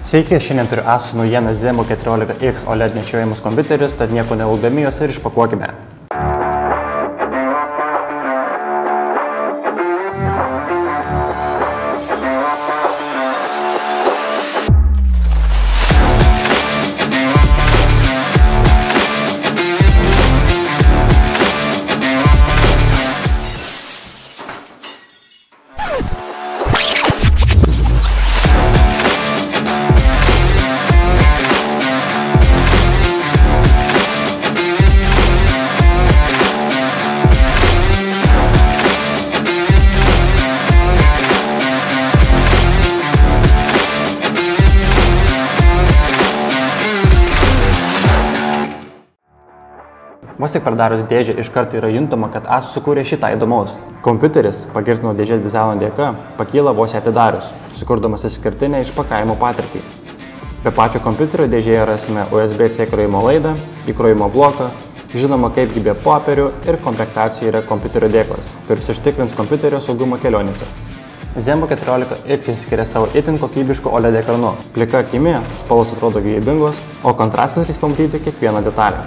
Sveiki, šiandien turiu Asus naujieną ZenBook 14X OLED nešiojamus kompiuterius, tad nieko nelaukdami juos ir išpakuokime. Vos tik pardarius dėžę iškart yra juntama, kad Asus sukūrė šitą įdomaus. Kompiuteris, pagirtino dėžės dizaino dėka, pakyla vos ją atidarius, sukurdamas išskirtinę išpakavimo patirtį. Be pačio kompiuterio dėžėje rasime USB-C įkrovimo laidą, įkrovimo bloką, žinoma kaipgi be popierių ir komplektacijoje yra kompiuterio dėklas, kuris užtikrins kompiuterio saugumą kelionėse. ZenBook 14X išskiria savo itin kokybišku OLED ekranu. Plika akimi spalvos atrodo gyvybingos, o kontrastas leis pamatyti kiekvieną detalę.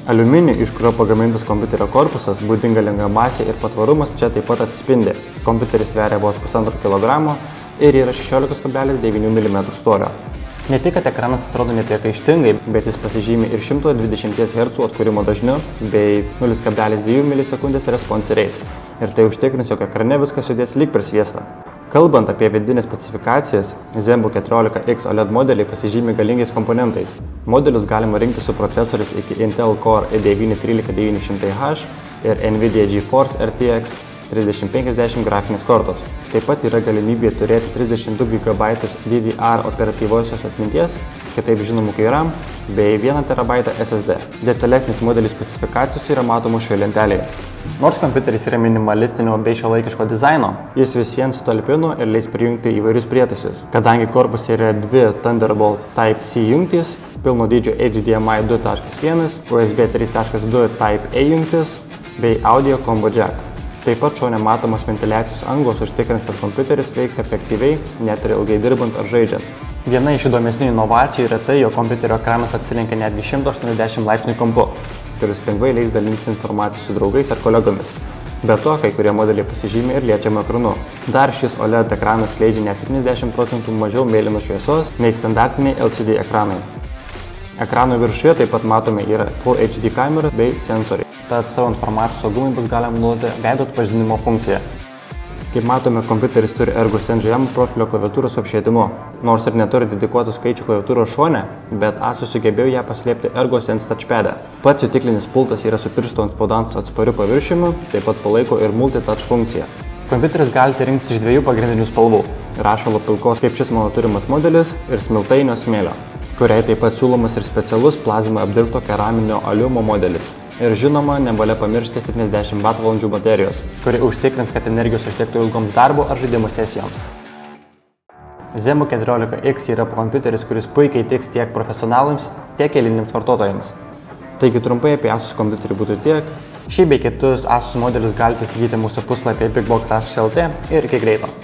Aliuminį, iš kurio pagamintas kompiuterio korpusas, būdinga lengva masė ir patvarumas čia taip pat atsispindi. Kompiuteris sveria vos 1,5 kg ir yra 16,9 mm storio. Ne tik, kad ekranas atrodo nepriekaištingai, bet jis pasižymi ir 120 Hz atkūrimo dažniu bei 0,2 ms response rate. Ir tai užtikrins, jog ekrane viskas judės lyg per sviestą. Kalbant apie vidinės specifikacijas, ZenBook 14X OLED modeliai pasižymi galingais komponentais. Modelius galima rinkti su procesoriais iki Intel Core i9-13900H ir Nvidia GeForce RTX 3050 grafinės kortos. Taip pat yra galimybė turėti 32 GB DDR operatyviosios atminties, kitaip žinomų kaip RAM, bei 1 TB SSD. Detalesnis modelio specifikacijos yra matomos šioje lentelėje. Nors kompiuteris yra minimalistinio bei šiuolaikiško dizaino, jis vis vien sutalpino ir leis prijungti įvairius prietaisus. Kadangi korpuse yra dvi Thunderbolt Type-C jungtys, pilno dydžio HDMI 2.1, USB 3.2 Type-A jungtis bei audio combo jack. Taip pat šone matomos ventiliacijos angos užtikrins, kad kompiuteris veiks efektyviai, net ir ilgai dirbant ar žaidžiant. Viena iš įdomesnių inovacijų yra tai, jog kompiuterio ekranas atsilenkia netgi 180 laipsnių kampu, kuris lengvai leis dalintis informaciją su draugais ar kolegomis. Be to, kai kurie modeliai pasižymi ir liečiamu ekranu. Dar šis OLED ekranas skleidžia net 70% mažiau mėlynos šviesos nei standartiniai LCD ekranai. Ekrano viršuje taip pat matome yra Full HD kamera bei sensoriai. Tad savo informacijos saugumui bus galima naudoti veido atpažinimo funkciją. Kaip matome, kompiuteris turi ErgoSense žemo profilio klaviatūros su apšvietimu. Nors ir neturi dedikuotų skaičių klaviatūros šone, bet Asus sugebėjo ją paslėpti ErgoSense touchpad'e. Pats jutiklinis pultas yra su piršto antspaudams atspariu paviršiumi, taip pat palaiko ir multitouch funkciją. Kompiuteris galite rinktis iš dviejų pagrindinių spalvų – rašalo pilkos, kaip šis mano turimas modelis, ir smiltainio smėlio, kuriai taip pat siūlomas ir specialus plazmai apdirbto keraminio aliumo modelis. Ir žinoma, nevalia pamiršti 70 Wh baterijos, kuri užtikrins, kad energijos užtektų ilgoms darbo ar žaidimo sesijoms. ZenBook 14X yra kompiuteris, kuris puikiai tiks tiek profesionalams, tiek eiliniams vartotojams. Taigi trumpai apie Asus kompiuterį būtų tiek. Šį bei kitus Asus modelius galite įsigyti mūsų puslapyje bigbox.lt ir iki greito.